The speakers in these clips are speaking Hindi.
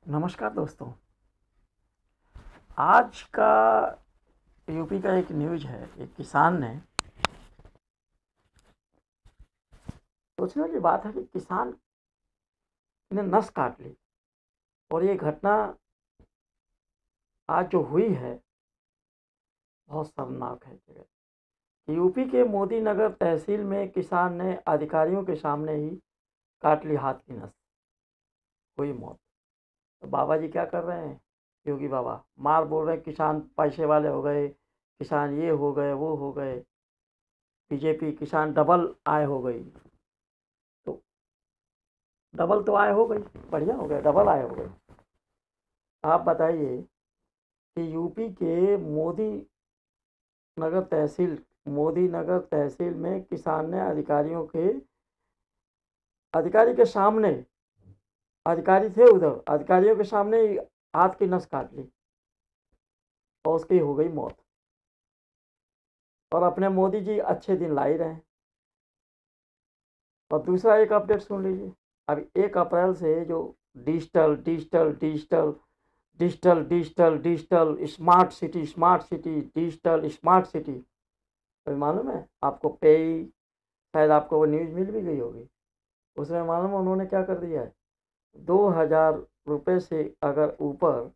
नमस्कार दोस्तों। आज का यूपी का एक न्यूज़ है। एक किसान ने, सोचने की बात है कि किसान ने नस काट ली। और ये घटना आज जो हुई है बहुत शर्मनाक है जगह। यूपी के मोदी नगर तहसील में किसान ने अधिकारियों के सामने ही काट ली हाथ की नस, हुई मौत। तो बाबा जी क्या कर रहे हैं? योगी बाबा मार बोल रहे हैं किसान पैसे वाले हो गए, किसान ये हो गए वो हो गए, बीजेपी किसान डबल आय हो गई। तो डबल तो आय हो गई, बढ़िया हो गया, डबल आय हो गई। आप बताइए कि यूपी के मोदी नगर तहसील में किसान ने अधिकारी के सामने, अधिकारी थे उधर, अधिकारियों के सामने ही हाथ की नस काट ली और उसकी हो गई मौत। और अपने मोदी जी अच्छे दिन ला ही रहे हैं। और दूसरा एक अपडेट सुन लीजिए। अभी 1 अप्रैल से जो digital digital digital digital digital digital smart city digital smart city, अभी मालूम है आपको? पे, शायद आपको वो न्यूज़ मिल भी गई होगी। उसमें मालूम है उन्होंने क्या कर दिया है? 2,000 रुपये से अगर ऊपर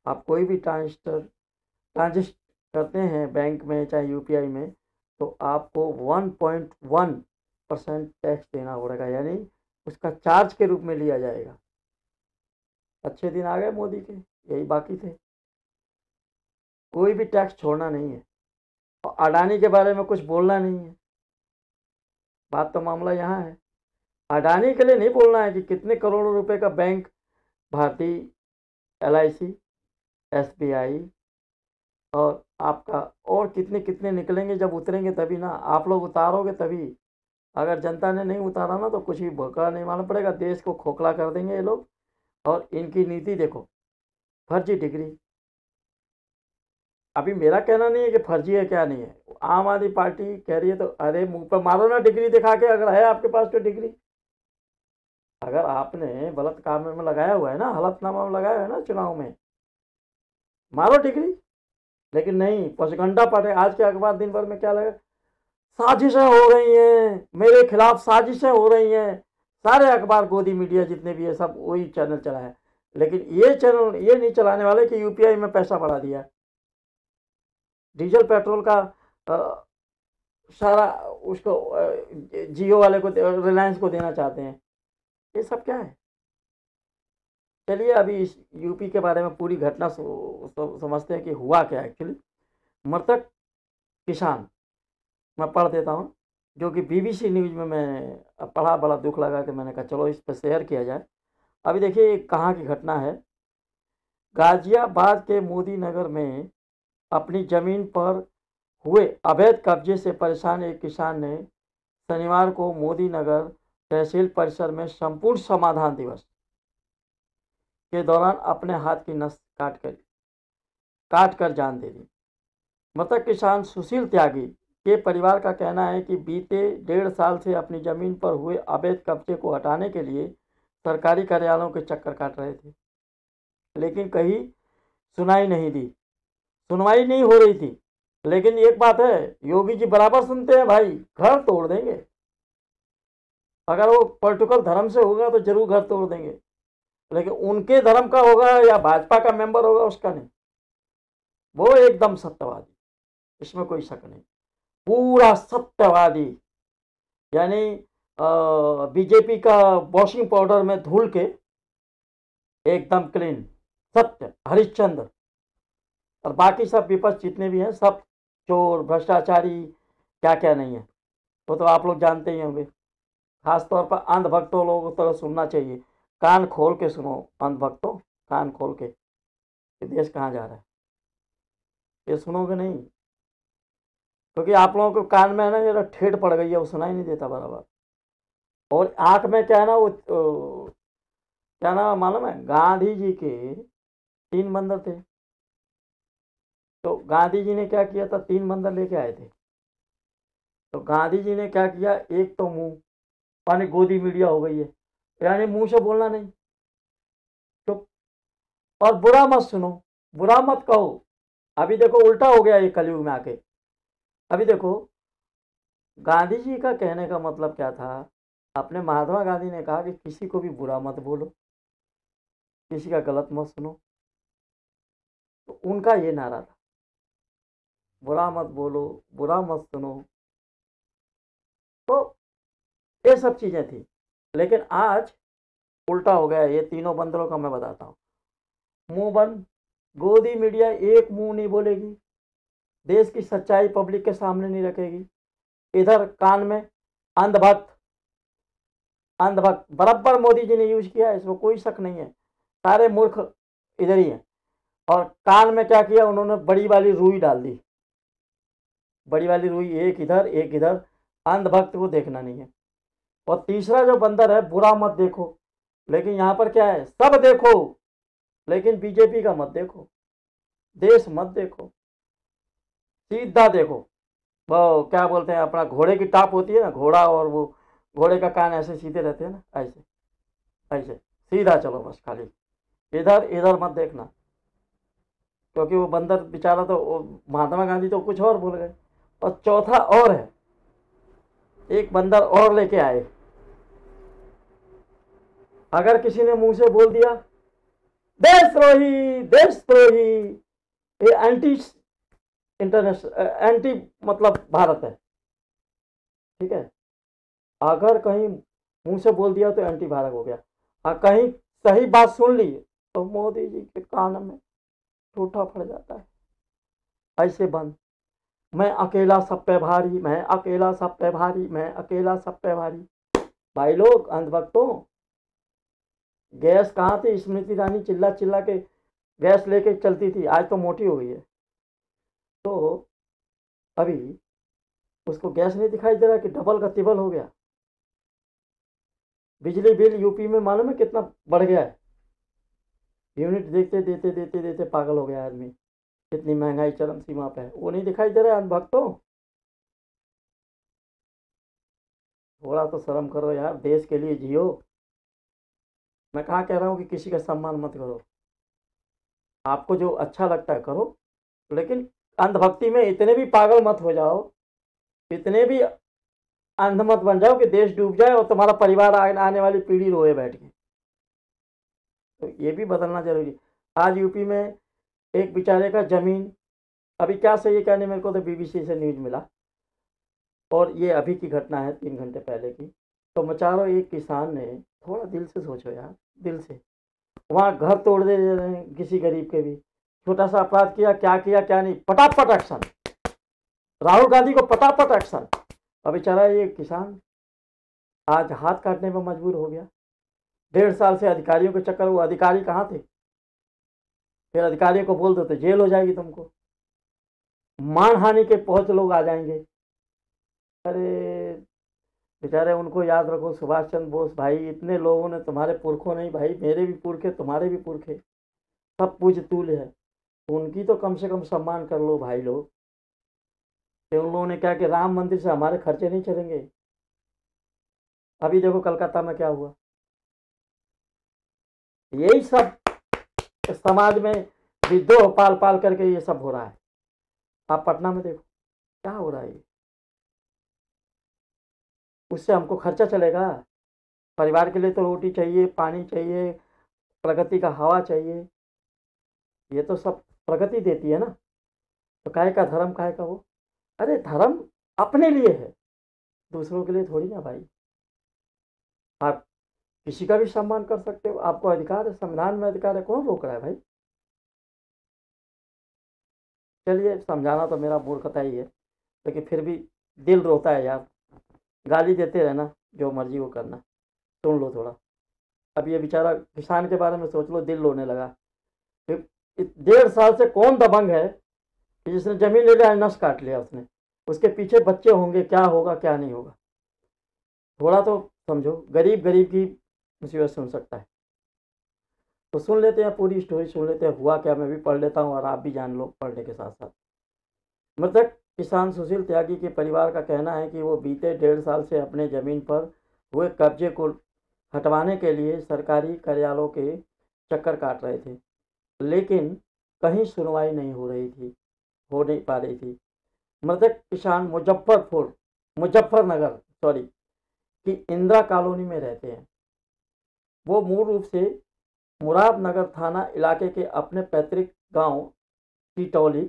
आप कोई भी ट्रांजिस्ट करते हैं बैंक में चाहे यूपीआई में, तो आपको 1.1% टैक्स देना पड़ेगा, यानी उसका चार्ज के रूप में लिया जाएगा। अच्छे दिन आ गए मोदी के, यही बाकी थे। कोई भी टैक्स छोड़ना नहीं है और अडानी के बारे में कुछ बोलना नहीं है। बात तो मामला यहाँ है, अडानी के लिए नहीं बोलना है कि कितने करोड़ों रुपए का बैंक, भारतीय, एलआईसी, एसबीआई, और आपका और कितने कितने निकलेंगे। जब उतरेंगे तभी ना, आप लोग उतारोगे तभी। अगर जनता ने नहीं उतारा ना तो कुछ भी भोका नहीं मालूम पड़ेगा, देश को खोखला कर देंगे ये लोग। और इनकी नीति देखो, फर्जी डिग्री। अभी मेरा कहना नहीं है कि फर्जी है क्या नहीं है, आम आदमी पार्टी कह रही है तो अरे मुंह पर मारो ना डिग्री दिखा के, अगर है आपके पास तो डिग्री। अगर आपने गलत काम में लगाया हुआ है ना, हलफनामा में लगाया है ना चुनाव में, मारो डिग्री। लेकिन नहीं, पचगंडा पड़े। आज के अखबार दिन भर में क्या लगा? साजिशें हो रही हैं मेरे खिलाफ, साजिशें हो रही हैं। सारे अखबार, गोदी मीडिया जितने भी है, सब वही चैनल चला है। लेकिन ये चैनल ये नहीं चलाने वाले कि यूपीआई में पैसा बढ़ा दिया, डीजल पेट्रोल का सारा उसको जियो वाले को, रिलायंस को देना चाहते हैं। ये सब क्या है? चलिए अभी इस यूपी के बारे में पूरी घटना समझते हैं कि हुआ क्या एक्चुअली। मृतक किसान मैं पढ़ देता हूँ, जो कि बीबीसी न्यूज़ में मैं पढ़ा, बड़ा दुख लगा कि मैंने कहा चलो इस पर शेयर किया जाए। अभी देखिए कहाँ की घटना है। गाजियाबाद के मोदी नगर में अपनी ज़मीन पर हुए अवैध कब्जे से परेशान एक किसान ने शनिवार को मोदी नगर तहसील परिसर में संपूर्ण समाधान दिवस के दौरान अपने हाथ की नस काट कर जान दे दी। मृतक किसान सुशील त्यागी के परिवार का कहना है कि बीते 1.5 साल से अपनी जमीन पर हुए अवैध कब्जे को हटाने के लिए सरकारी कार्यालयों के चक्कर काट रहे थे, लेकिन कहीं सुनवाई नहीं हो रही थी। लेकिन एक बात है, योगी जी बराबर सुनते हैं भाई, घर तोड़ देंगे। अगर वो पॉलिटिकल धर्म से होगा तो जरूर घर तोड़ देंगे, लेकिन उनके धर्म का होगा या भाजपा का मेंबर होगा उसका नहीं। वो एकदम सत्यवादी, इसमें कोई शक नहीं। पूरा सत्यवादी, यानी बीजेपी का वॉशिंग पाउडर में धुल के एकदम क्लीन, सत्य हरिश्चंद्र। और बाकी सब विपक्ष जितने भी हैं सब चोर भ्रष्टाचारी, क्या क्या नहीं है, वो तो आप लोग जानते ही होंगे। खासतौर पर अंधभक्तों लोगों को तो सुनना चाहिए, कान खोल के सुनो अंधभक्तों, कान खोल के, ये देश कहाँ जा रहा है ये सुनोगे नहीं। क्योंकि आप लोगों को कान में है ना जरा ठेठ पड़ गई है, वो सुनाई नहीं देता बराबर। और आंख में क्या है ना, वो क्या नाम है मालूम है? गांधी जी के 3 बंदर थे। तो गांधी जी ने क्या किया था? 3 बंदर लेके आए थे। तो गांधी जी ने क्या किया? एक तो मुंह, पानी गोदी मीडिया हो गई है, यानी मुंह से बोलना नहीं, चुप। और बुरा मत सुनो, बुरा मत कहो। अभी देखो उल्टा हो गया ये कलयुग में आके। अभी देखो गांधी जी का कहने का मतलब क्या था, अपने महात्मा गांधी ने कहा कि किसी को भी बुरा मत बोलो, किसी का गलत मत सुनो। तो उनका ये नारा था, बुरा मत बोलो, बुरा मत सुनो। तो ये सब चीज़ें थी। लेकिन आज उल्टा हो गया। ये तीनों बंदरों का मैं बताता हूँ। मुंह बंद, गोदी मीडिया एक मुंह नहीं बोलेगी, देश की सच्चाई पब्लिक के सामने नहीं रखेगी। इधर कान में अंधभक्त, अंधभक्त बराबर मोदी जी ने यूज किया है, इसमें कोई शक नहीं है। सारे मूर्ख इधर ही हैं। और कान में क्या किया उन्होंने, बड़ी वाली रुई डाल दी, बड़ी वाली रुई, एक इधर एक इधर। अंधभक्त को देखना नहीं है। और तीसरा जो बंदर है, बुरा मत देखो, लेकिन यहाँ पर क्या है, सब देखो लेकिन बीजेपी का मत देखो, देश मत देखो, सीधा देखो। वो क्या बोलते हैं, अपना घोड़े की टाप होती है ना, घोड़ा, और वो घोड़े का कान ऐसे सीधे रहते हैं ना, ऐसे ऐसे सीधा चलो बस, खाली इधर इधर मत देखना। क्योंकि वो बंदर बेचारा तो, महात्मा गांधी तो कुछ और बोल गए। और चौथा और है, एक बंदर और लेके आए। अगर किसी ने मुंह से बोल दिया देशद्रोही देशद्रोही, ये एंटी इंटरनेशनल, एंटी मतलब भारत है, ठीक है। अगर कहीं मुंह से बोल दिया तो एंटी भारत हो गया। और कहीं सही बात सुन ली तो मोदी जी के कान में ठूठा पड़ जाता है। ऐसे बंद, मैं अकेला सब पे भारी, मैं अकेला सब पे भारी, मैं अकेला सब पे भारी। भाई लोग, अंधभक्तों, गैस कहाँ थी, स्मृति ईरानी चिल्ला चिल्ला के गैस लेके चलती थी, आज तो मोटी हो गई है। तो अभी उसको गैस नहीं दिखाई दे रहा कि डबल का तिबल हो गया। बिजली बिल यूपी में मालूम है कितना बढ़ गया है, यूनिट देखते देते देते देते पागल हो गया आदमी। कितनी महंगाई चरम सीमा पे है, वो नहीं दिखाई दे रहा है भक्तों। थोड़ा तो शर्म करो यार, देश के लिए जियो। मैं कहाँ कह रहा हूँ कि किसी का सम्मान मत करो, आपको जो अच्छा लगता है करो, लेकिन अंधभक्ति में इतने भी पागल मत हो जाओ, इतने भी अंध मत बन जाओ कि देश डूब जाए और तुम्हारा परिवार आने वाली पीढ़ी रोए बैठ के। तो ये भी बदलना जरूरी। आज यूपी में एक बेचारे का जमीन, अभी क्या सही है क्या नहीं, मेरे को तो बीबीसी से न्यूज़ मिला, और ये अभी की घटना है 3 घंटे पहले की। तो बेचारो एक किसान ने, थोड़ा दिल से सोचो यार, दिल से, वहाँ घर तोड़ दे रहे हैं किसी गरीब के भी, छोटा सा अपराध किया, क्या नहीं, पटापट एक्शन, राहुल गांधी को पटापट एक्शन। अब बेचारा ये किसान आज हाथ काटने पर मजबूर हो गया। 1.5 साल से अधिकारियों के चक्कर, वो अधिकारी कहाँ थे, फिर अधिकारियों को बोल दो तो जेल हो जाएगी तुमको, मानहानि के पहुंच लोग आ जाएंगे। अरे बेचारे, उनको याद रखो, सुभाष चंद्र बोस भाई, इतने लोगों ने, तुम्हारे पुरखों नहीं भाई, मेरे भी पुरखे, तुम्हारे भी पुरखे, सब पूज्य तुल्य है। उनकी तो कम से कम सम्मान कर लो भाई लोग। कि उन लोगों ने क्या कि राम मंदिर से हमारे खर्चे नहीं चलेंगे। अभी देखो कलकत्ता में क्या हुआ, यही सब समाज में विद्रोह पाल पाल करके ये सब हो रहा है। आप पटना में देखो क्या हो रहा है, उससे हमको खर्चा चलेगा? परिवार के लिए तो रोटी चाहिए, पानी चाहिए, प्रगति का हवा चाहिए, ये तो सब प्रगति देती है ना। तो काहे का धर्म, काहे का वो, अरे धर्म अपने लिए है, दूसरों के लिए थोड़ी ना भाई। आप किसी का भी सम्मान कर सकते हो, आपको अधिकार है, संविधान में अधिकार है, कौन रोक रहा है भाई। चलिए, समझाना तो मेरा मूर्खता ही है, लेकिन फिर भी दिल रोता है यार। गाली देते रहना, जो मर्जी वो करना, सुन लो थोड़ा। अब ये बेचारा किसान के बारे में सोच लो, दिल रोने लगा। 1.5 साल से कौन दबंग है कि जिसने जमीन ले लिया, नस काट लिया उसने, उसके पीछे बच्चे होंगे, क्या होगा क्या नहीं होगा, थोड़ा तो समझो। गरीब गरीब की मुसीबत सुन सकता है। तो सुन लेते हैं, पूरी स्टोरी सुन लेते हैं, हुआ क्या, मैं भी पढ़ लेता हूँ और आप भी जान लो पढ़ने के साथ साथ। मृतक किसान सुशील त्यागी के परिवार का कहना है कि वो बीते 1.5 साल से अपने ज़मीन पर हुए कब्जे को हटवाने के लिए सरकारी कार्यालयों के चक्कर काट रहे थे। लेकिन कहीं सुनवाई नहीं हो रही थी, हो नहीं पा रही थी। मृतक किसान मुजफ्फरनगर की इंदिरा कॉलोनी में रहते हैं। वो मूल रूप से मुरादनगर थाना इलाके के अपने पैतृक गांव टिटौली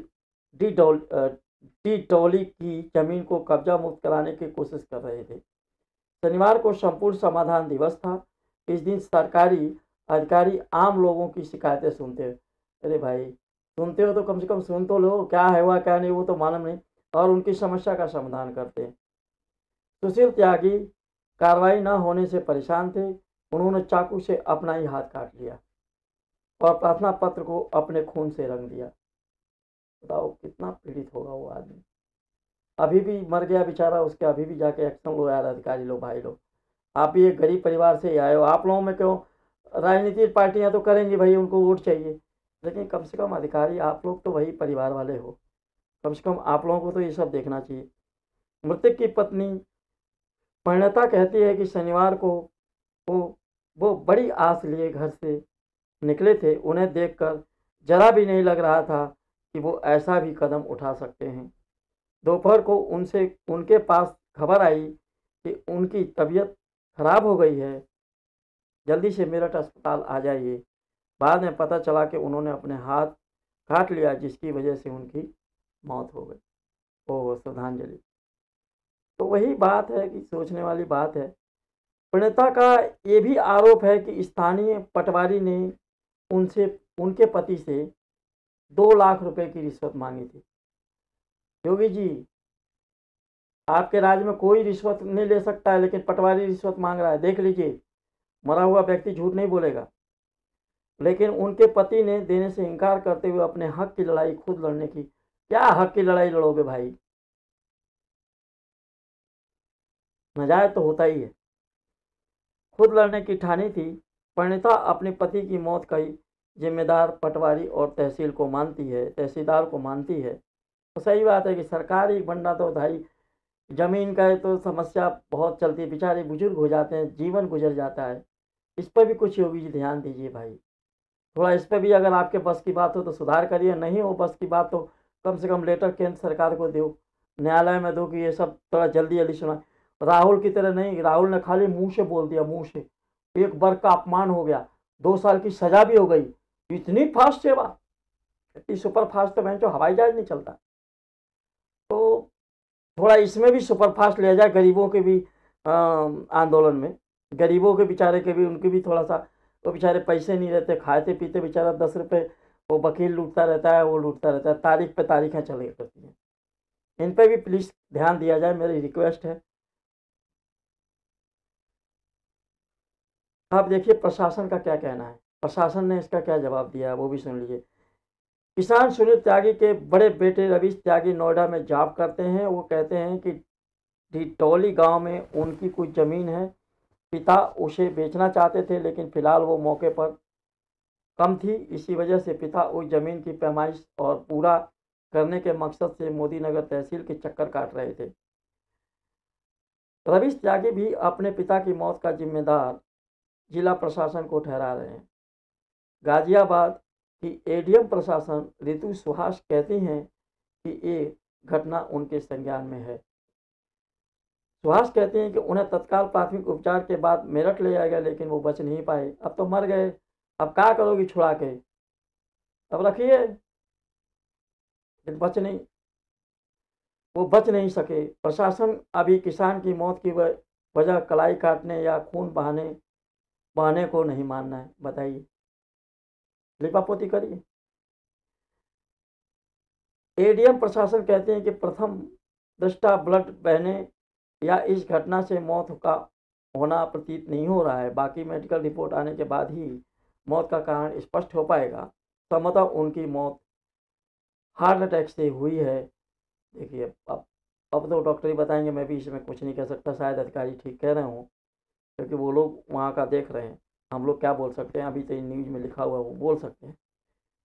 टिटौली की जमीन को कब्जा मुक्त कराने की कोशिश कर रहे थे। शनिवार को संपूर्ण समाधान दिवस था। इस दिन सरकारी अधिकारी आम लोगों की शिकायतें सुनते हैं। अरे भाई, सुनते हो तो कम से कम सुन तो लो, क्या है हुआ क्या नहीं वो तो मालूम नहीं, और उनकी समस्या का समाधान करते हैं। सुशील त्यागी कार्रवाई न होने से परेशान थे। उन्होंने चाकू से अपना ही हाथ काट लिया और प्रार्थना पत्र को अपने खून से रंग दिया। बताओ कितना पीड़ित होगा वो आदमी। अभी भी मर गया बेचारा, उसके अभी भी जाके एक्शन लो यार अधिकारी लो, भाई लोग। आप भी एक गरीब परिवार से ही आए हो, आप लोगों में क्यों, राजनीतिक पार्टियां तो करेंगी भाई, उनको वोट चाहिए, लेकिन कम से कम अधिकारी आप लोग तो वही परिवार वाले हो, कम से कम आप लोगों को तो ये सब देखना चाहिए। मृतक की पत्नी परिणता कहती है कि शनिवार को वो वो बड़ी आस लिए घर से निकले थे। उन्हें देखकर जरा भी नहीं लग रहा था कि वो ऐसा भी कदम उठा सकते हैं। दोपहर को उनके पास खबर आई कि उनकी तबीयत खराब हो गई है, जल्दी से मेरठ अस्पताल आ जाइए। बाद में पता चला कि उन्होंने अपने हाथ काट लिया, जिसकी वजह से उनकी मौत हो गई। ओह, श्रद्धांजलि। तो वही बात है कि सोचने वाली बात है। प्रणेता का ये भी आरोप है कि स्थानीय पटवारी ने उनसे उनके पति से 2 लाख रुपए की रिश्वत मांगी थी। योगी जी, आपके राज्य में कोई रिश्वत नहीं ले सकता है, लेकिन पटवारी रिश्वत मांग रहा है, देख लीजिए। मरा हुआ व्यक्ति झूठ नहीं बोलेगा। लेकिन उनके पति ने देने से इनकार करते हुए अपने हक की लड़ाई खुद लड़ने की। क्या हक की लड़ाई लड़ोगे भाई, नाजायज तो होता ही है। खुद लड़ने की ठानी थी। परिणीता अपने पति की मौत का ही जिम्मेदार पटवारी और तहसीलदार को मानती है। तो सही बात है कि सरकारी बंडा तो भाई, जमीन का है तो समस्या बहुत चलती है, बेचारे बुजुर्ग हो जाते हैं, जीवन गुजर जाता है। इस पर भी कुछ योगी जी ध्यान दीजिए भाई, थोड़ा इस पर भी अगर आपके बस की बात हो तो सुधार करिए, नहीं हो बस की बात तो कम से कम लेटर केंद्र सरकार को दो, न्यायालय में दो कि ये सब थोड़ा जल्दी जल्दी सुना। राहुल की तरह नहीं, राहुल ने खाली मुंह से बोल दिया, मुंह से एक वर्ग का अपमान हो गया, 2 साल की सजा भी हो गई। इतनी फास्ट सेवा, इतनी सुपर फास्ट तो मैं जो हवाई जहाज नहीं चलता। तो थोड़ा इसमें भी सुपर फास्ट लिया जाए, गरीबों के भी आंदोलन में, गरीबों के बेचारे के भी, उनके भी थोड़ा सा, वो बेचारे पैसे नहीं रहते, खाते पीते बेचारा 10 रुपये वो वकील लूटता रहता है, वो लूटता रहता है, तारीख पे तारीखें चले करती हैं। इन पे भी प्लीज़ ध्यान दिया जाए, मेरी रिक्वेस्ट है। आप देखिए प्रशासन का क्या कहना है, प्रशासन ने इसका क्या जवाब दिया है वो भी सुन लीजिए। किसान सुनील त्यागी के बड़े बेटे रवीश त्यागी नोएडा में जॉब करते हैं। वो कहते हैं कि ढिटौली गांव में उनकी कुछ ज़मीन है। पिता उसे बेचना चाहते थे, लेकिन फिलहाल वो मौके पर कम थी। इसी वजह से पिता उस ज़मीन की पैमाइश और पूरा करने के मकसद से मोदीनगर तहसील के चक्कर काट रहे थे। रवीश त्यागी भी अपने पिता की मौत का जिम्मेदार जिला प्रशासन को ठहरा रहे हैं। गाजियाबाद की एडीएम प्रशासन ऋतु सुहास कहती हैं कि ये घटना उनके संज्ञान में है। सुहास कहते हैं कि उन्हें तत्काल प्राथमिक उपचार के बाद मेरठ ले जाया गया, लेकिन वो बच नहीं पाए। अब तो मर गए, अब क्या करोगी छुड़ा के, अब रखिए, वो बच नहीं सके। प्रशासन अभी किसान की मौत की वजह कलाई काटने या खून बहाने को नहीं मानना है। बताइए, लिपापोती करिए। एडीएम प्रशासन कहते हैं कि प्रथम दृष्टा ब्लड बहने या इस घटना से मौत का होना प्रतीत नहीं हो रहा है। बाकी मेडिकल रिपोर्ट आने के बाद ही मौत का कारण स्पष्ट हो पाएगा। संभवतः उनकी मौत हार्ट अटैक से हुई है। देखिए, अब तो डॉक्टर ही बताएंगे, मैं भी इसमें कुछ नहीं कह सकता। शायद अधिकारी ठीक कह रहे हों, क्योंकि वो लोग वहाँ का देख रहे हैं, हम लोग क्या बोल सकते हैं। अभी तो न्यूज़ में लिखा हुआ वो बोल सकते हैं।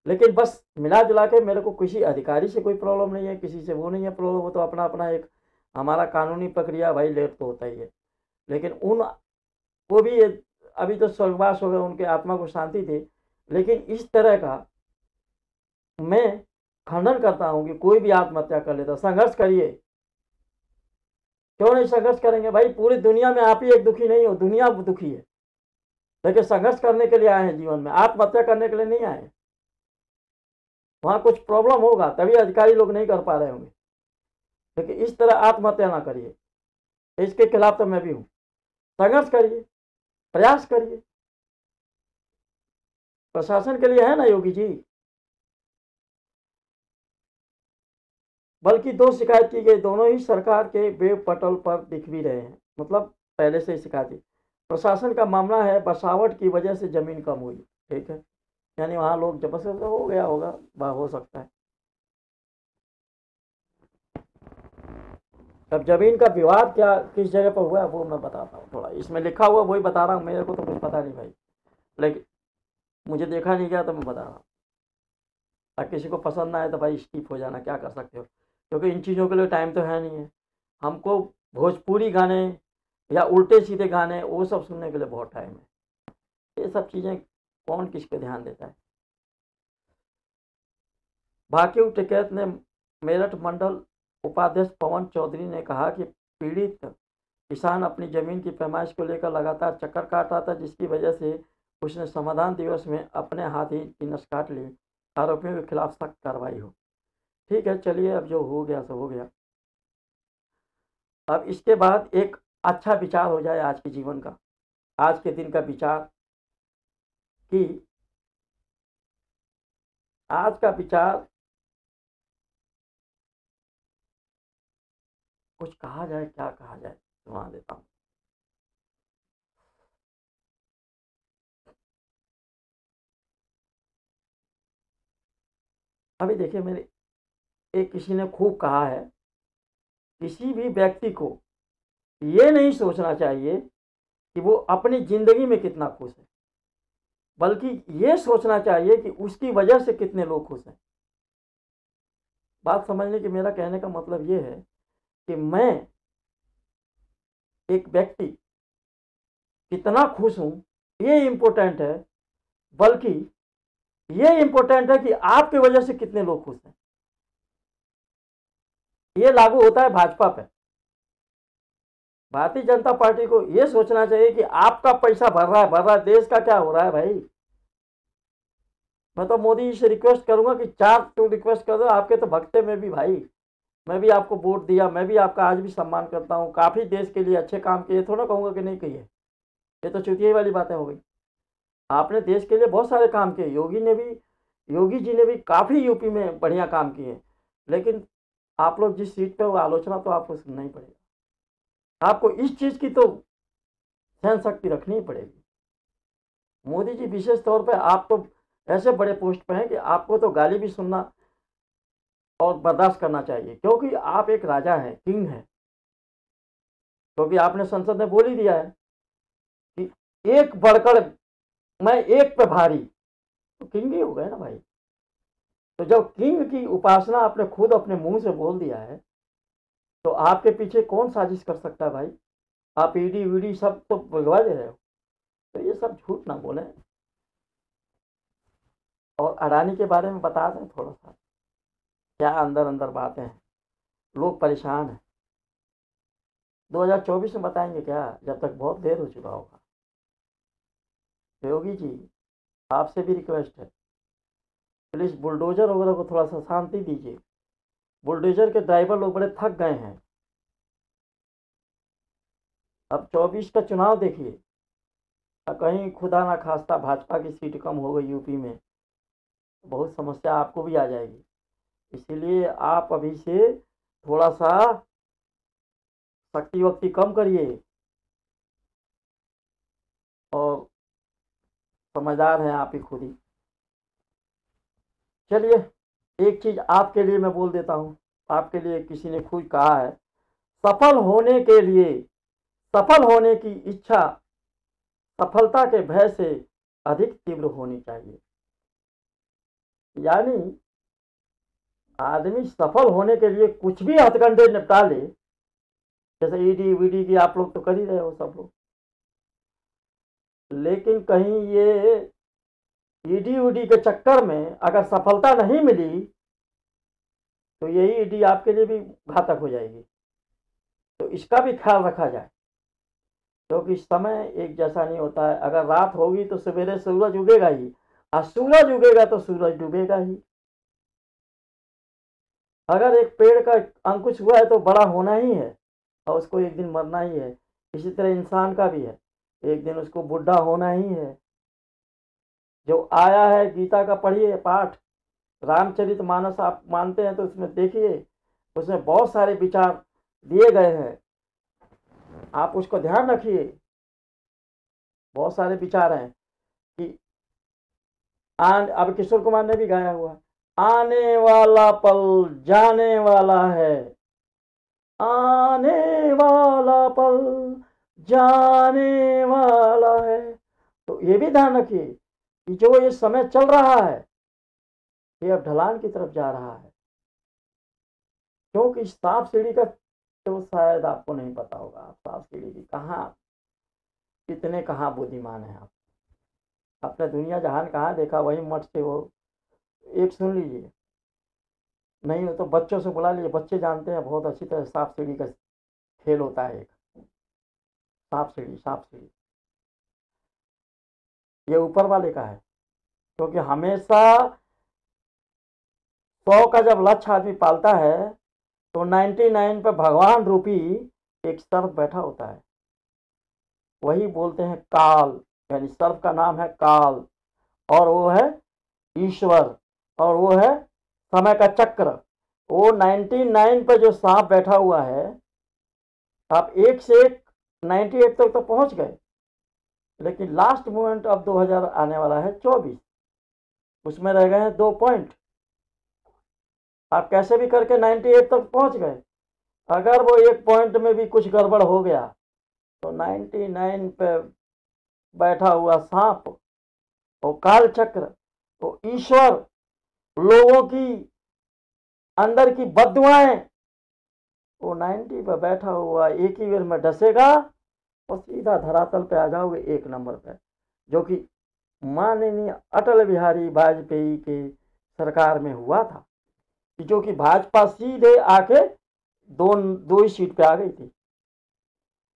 लेकिन बस मिला जुला के मेरे को किसी अधिकारी से कोई प्रॉब्लम नहीं है, किसी से वो नहीं है प्रॉब्लम। वो तो अपना अपना एक हमारा कानूनी प्रक्रिया भाई, लेट तो होता ही है। लेकिन वो भी अभी तो स्वर्गवास हो गए, उनके आत्मा को शांति थी। लेकिन इस तरह का मैं खंडन करता हूं कि कोई भी आत्महत्या कर लेता। संघर्ष करिए, क्यों नहीं संघर्ष करेंगे भाई? पूरी दुनिया में आप ही एक दुखी नहीं हो, दुनिया दुखी है। लेकिन संघर्ष करने के लिए आए हैं जीवन में, आत्महत्या करने के लिए नहीं आए। वहां कुछ प्रॉब्लम होगा तभी अधिकारी लोग नहीं कर पा रहे होंगे, लेकिन इस तरह आत्महत्या ना करिए। इसके खिलाफ तो मैं भी हूं। संघर्ष करिए, प्रयास करिए। प्रशासन के लिए है ना योगी जी। बल्कि 2 शिकायत की गई, दोनों ही सरकार के वेब पोर्टल पर दिख भी रहे हैं, मतलब पहले से ही शिकायत थी। प्रशासन का मामला है बसावट की वजह से जमीन कम हुई। ठीक है, यानी वहां लोग जबरदस्त हो गया होगा, हो सकता है। अब जमीन का विवाद क्या किस जगह पर हुआ है वो मैं बताता हूँ। थोड़ा इसमें लिखा हुआ वही बता रहा हूँ, मेरे को तो कुछ पता नहीं भाई, लेकिन मुझे देखा नहीं गया तो मैं बता रहा हूँ। अगर किसी को पसंद ना आए तो भाई स्किप हो जाना, क्या कर सकते हो, क्योंकि इन चीज़ों के लिए टाइम तो है नहीं है। हमको भोजपुरी गाने या उल्टे सीधे गाने वो सब सुनने के लिए बहुत टाइम है। ये सब चीज़ें कौन किस पे ध्यान देता है। भाकियू टिकैत ने मेरठ मंडल उपाध्यक्ष पवन चौधरी ने कहा कि पीड़ित किसान अपनी जमीन की पैमाइश को लेकर लगातार चक्कर काट रहा था, जिसकी वजह से उसने समाधान दिवस में अपने हाथ ही की नस काट ली। आरोपियों के खिलाफ सख्त कार्रवाई हो। ठीक है, चलिए, अब जो हो गया सो हो गया। अब इसके बाद एक अच्छा विचार हो जाए आज के जीवन का, आज के दिन का विचार, कि आज का विचार कुछ कहा जाए, क्या कहा जाए, सुना देता हूँ। अभी देखिए, मेरे एक किसी ने खूब कहा है, किसी भी व्यक्ति को ये नहीं सोचना चाहिए कि वो अपनी जिंदगी में कितना खुश है, बल्कि ये सोचना चाहिए कि उसकी वजह से कितने लोग खुश हैं। बात समझने की मेरा कहने का मतलब ये है कि मैं एक व्यक्ति कितना खुश हूं ये इम्पोर्टेंट है, बल्कि ये इम्पोर्टेंट है कि आपकी वजह से कितने लोग खुश हैं। ये लागू होता है भाजपा पे। भारतीय जनता पार्टी को ये सोचना चाहिए कि आपका पैसा भर रहा है, देश का क्या हो रहा है भाई। मैं तो मोदी जी से रिक्वेस्ट करूंगा कि 4 तो रिक्वेस्ट कर दो, आपके तो भक्त में भी भाई। मैं भी आपको वोट दिया, मैं भी आपका आज भी सम्मान करता हूँ, काफ़ी देश के लिए अच्छे काम किए, थोड़ा कहूँगा कि नहीं किए। ये तो चुतिया वाली बातें हो गई। आपने देश के लिए बहुत सारे काम किए, योगी जी ने भी काफ़ी यूपी में बढ़िया काम किए, लेकिन आप लोग जिस सीट पे हो, आलोचना तो आपको सुनना ही पड़ेगा। आपको इस चीज़ की तो सहन शक्ति रखनी ही पड़ेगी। मोदी जी विशेष तौर पर आप तो ऐसे बड़े पोस्ट पे हैं कि आपको तो गाली भी सुनना और बर्दाश्त करना चाहिए, क्योंकि आप एक राजा हैं, किंग हैं। क्योंकि आपने संसद में बोल ही दिया है कि एक बढ़कर मैं एक पे भारी, तो किंग ही हो गए ना भाई। तो जब किंग की उपासना आपने खुद अपने मुंह से बोल दिया है, तो आपके पीछे कौन साजिश कर सकता है भाई। आप ईडी वीडी सब तो भगवा दे रहे हो, तो ये सब झूठ ना बोलें। और अडानी के बारे में बता दें थोड़ा सा, क्या अंदर अंदर बातें हैं, लोग परेशान हैं। 2024 में बताएंगे क्या, जब तक बहुत देर हो चुका होगा। योगी जी, आपसे भी रिक्वेस्ट है, प्लीज़ बुलडोजर वगैरह को थोड़ा सा शांति दीजिए। बुलडोजर के ड्राइवर लोग बड़े थक गए हैं। अब 24 का चुनाव देखिए, कहीं खुदा ना खास्ता भाजपा की सीट कम हो गई यूपी में, बहुत समस्या आपको भी आ जाएगी। इसीलिए आप अभी से थोड़ा सा शक्ति वक्ति कम करिए, और समझदार हैं आप ही खुद ही। चलिए, एक चीज़ आपके लिए मैं बोल देता हूँ। आपके लिए किसी ने खुद कहा है, सफल होने के लिए सफल होने की इच्छा सफलता के भय से अधिक तीव्र होनी चाहिए। यानी आदमी सफल होने के लिए कुछ भी हथकंडे निपटा ले, जैसे ईडी वीडी की आप लोग तो कर ही रहे हो सब लोग, लेकिन कहीं ईडी उडी के चक्कर में अगर सफलता नहीं मिली तो यही ईडी आपके लिए भी घातक हो जाएगी। तो इसका भी ख्याल रखा जाए, क्योंकि समय एक जैसा नहीं होता है। अगर रात होगी तो सवेरे सूरज उगेगा ही, और सूरज उगेगा तो सूरज डूबेगा ही। अगर एक पेड़ का अंकुश हुआ है तो बड़ा होना ही है और उसको एक दिन मरना ही है। इसी तरह इंसान का भी है, एक दिन उसको बुढ़ा होना ही है। जो आया है, गीता का पढ़िए पाठ, रामचरितमानस आप मानते हैं तो उसमें देखिए, उसमें बहुत सारे विचार दिए गए हैं, आप उसको ध्यान रखिए। बहुत सारे विचार हैं कि अब किशोर कुमार ने भी गाया हुआ, आने वाला पल जाने वाला है, आने वाला पल जाने वाला है। तो ये भी ध्यान रखिए कि जो ये समय चल रहा है ये अब ढलान की तरफ जा रहा है। क्योंकि सांप सीढ़ी का तो शायद आपको नहीं पता होगा, आप सांप सीढ़ी की कहाँ बुद्धिमान है आप। आपने दुनिया जहान कहाँ देखा, वही मठ से वो एक सुन लीजिए, नहीं हो तो बच्चों से बुला लीजिए, बच्चे जानते हैं बहुत अच्छी तरह सांप सीढ़ी का खेल होता है। एक सांप सीढ़ी ये ऊपर वाले का है, क्योंकि हमेशा 100 का जब लक्ष्य आदमी पालता है तो 99 पे भगवान रूपी एक सर्प बैठा होता है, वही बोलते हैं काल, यानी सर्प का नाम है काल, और वो है ईश्वर, और वो है समय का चक्र। वो 99 पे जो सांप बैठा हुआ है, आप एक से एक 98 तक तो पहुंच गए, लेकिन लास्ट मोमेंट अब 2000 आने वाला है 24, उसमें रह गए हैं 2 पॉइंट। आप कैसे भी करके 98 तक पहुंच गए, अगर वो 1 पॉइंट में भी कुछ गड़बड़ हो गया तो 99 पे बैठा हुआ सांप, वो काल चक्र, वो ईश्वर, लोगों की अंदर की बद्दुआएं, वो 90 पे बैठा हुआ एक ही बार में डसेगा और सीधा धरातल पे आ जाओगे 1 नंबर पे, जो कि माननीय अटल बिहारी वाजपेयी के सरकार में हुआ था, जो कि भाजपा सीधे आके दो ही सीट पे आ गई थी।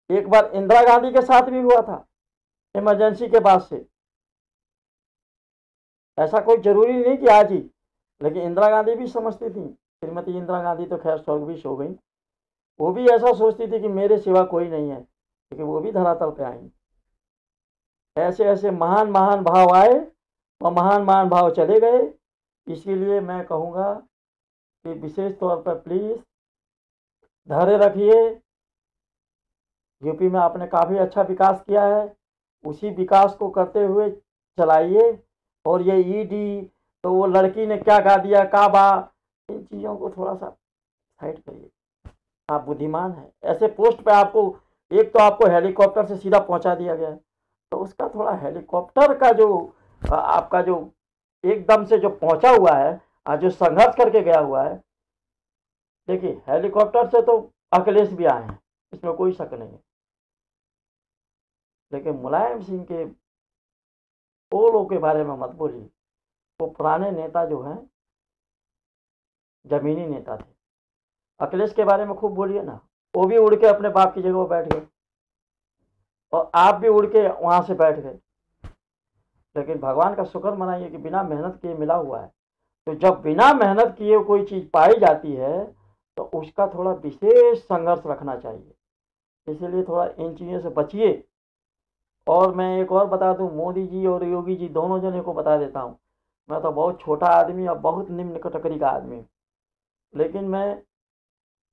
एक बार इंदिरा गांधी के साथ भी हुआ था इमरजेंसी के बाद से, ऐसा कोई जरूरी नहीं कि आज ही, लेकिन इंदिरा गांधी भी समझती थी, श्रीमती इंदिरा गांधी तो खैर स्वर्गवासी हो गई, वो भी ऐसा सोचती थी कि मेरे सिवा कोई नहीं है, लेकिन वो भी धरातल पे आई। ऐसे ऐसे महान महान भाव आए और महान महान भाव चले गए। इसीलिए मैं कहूँगा कि विशेष तौर पर प्लीज़ धैर्य रखिए। यूपी में आपने काफ़ी अच्छा विकास किया है, उसी विकास को करते हुए चलाइए। और ये ईडी तो वो लड़की ने क्या गा दिया काबा, इन चीज़ों को थोड़ा सा साइड करिए। आप बुद्धिमान हैं, ऐसे पोस्ट पे आपको एक तो आपको हेलीकॉप्टर से सीधा पहुंचा दिया गया है, तो उसका थोड़ा हेलीकॉप्टर का जो आपका जो एकदम से जो पहुंचा हुआ है, जो संघर्ष करके गया हुआ है, देखिए हेलीकॉप्टर से तो अखिलेश भी आए हैं, इसमें कोई शक नहीं है, लेकिन मुलायम सिंह के ओलों के बारे में मत बोलिए। वो पुराने नेता जो हैं जमीनी नेता थे। अखिलेश के बारे में खूब बोलिए ना, वो भी उड़ के अपने बाप की जगह बैठ गए और आप भी उड़ के वहां से बैठ गए। लेकिन भगवान का शुक्र मनाइए कि बिना मेहनत किए मिला हुआ है। तो जब बिना मेहनत किए कोई चीज़ पाई जाती है तो उसका थोड़ा विशेष संघर्ष रखना चाहिए, इसीलिए थोड़ा इन चीज़ों से बचिए। और मैं एक और बता दूं, मोदी जी और योगी जी दोनों जने को बता देता हूं, मैं तो बहुत छोटा आदमी और बहुत निम्न कैटेगरी का आदमी, लेकिन मैं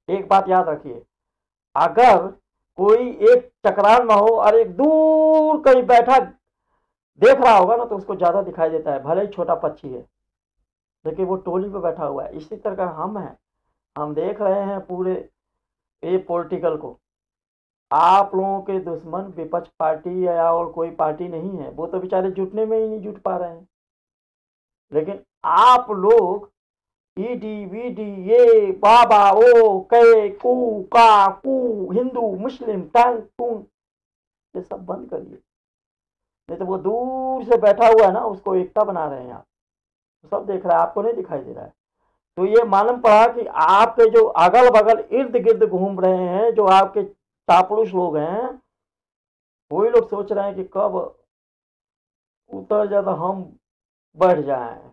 एक बात याद रखिए, अगर कोई एक टकरार में हो और एक दूर कहीं बैठा देख रहा होगा ना तो उसको ज़्यादा दिखाई देता है, भले ही छोटा पक्षी है, लेकिन वो टोली पे बैठा हुआ है। इसी तरह हम हैं, हम देख रहे हैं पूरे ये पॉलिटिकल को। आप लोगों के दुश्मन विपक्ष पार्टी या और कोई पार्टी नहीं है, वो तो बेचारे जुटने में ही नहीं जुट पा रहे हैं, लेकिन आप लोग ईडी वीडी ये बाबा ओ कै कू का कू हिंदू मुस्लिम टंग टून ये सब बंद करिए। नहीं तो वो दूर से बैठा हुआ है ना, उसको एकता बना रहे हैं आप, सब देख रहा है, आपको नहीं दिखाई दे रहा है। तो ये मालूम पड़ा कि आपके जो अगल बगल इर्द गिर्द घूम रहे हैं, जो आपके चापलूस लोग हैं, वही लोग सोच रहे हैं कि कब उतर जाए तो हम बढ़ जाएं।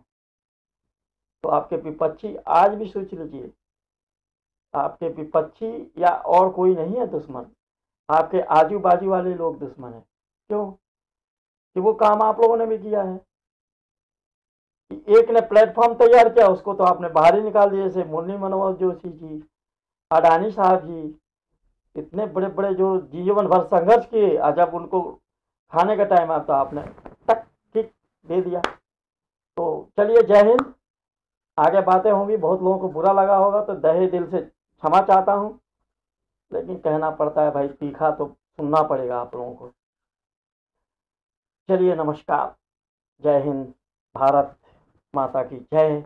तो आपके विपक्षी आज भी सोच लीजिए, आपके विपक्षी या और कोई नहीं है दुश्मन, आपके आजू बाजू वाले लोग दुश्मन है। क्यों? कि वो काम आप लोगों ने भी किया है। एक ने प्लेटफॉर्म तैयार किया, उसको तो आपने बाहर ही निकाल दिया, जैसे मुरली मनोहर जोशी जी, अडानी साहब जी, इतने बड़े बड़े जो जीवन भर संघर्ष किए, और जब उनको खाने का टाइम आता आपने टक टिक दे दिया। तो चलिए, जय हिंद। आगे बातें होंगी, बहुत लोगों को बुरा लगा होगा तो दहे दिल से क्षमा चाहता हूँ, लेकिन कहना पड़ता है भाई, तीखा तो सुनना पड़ेगा आप लोगों को। चलिए, नमस्कार, जय हिंद, भारत माता की जय।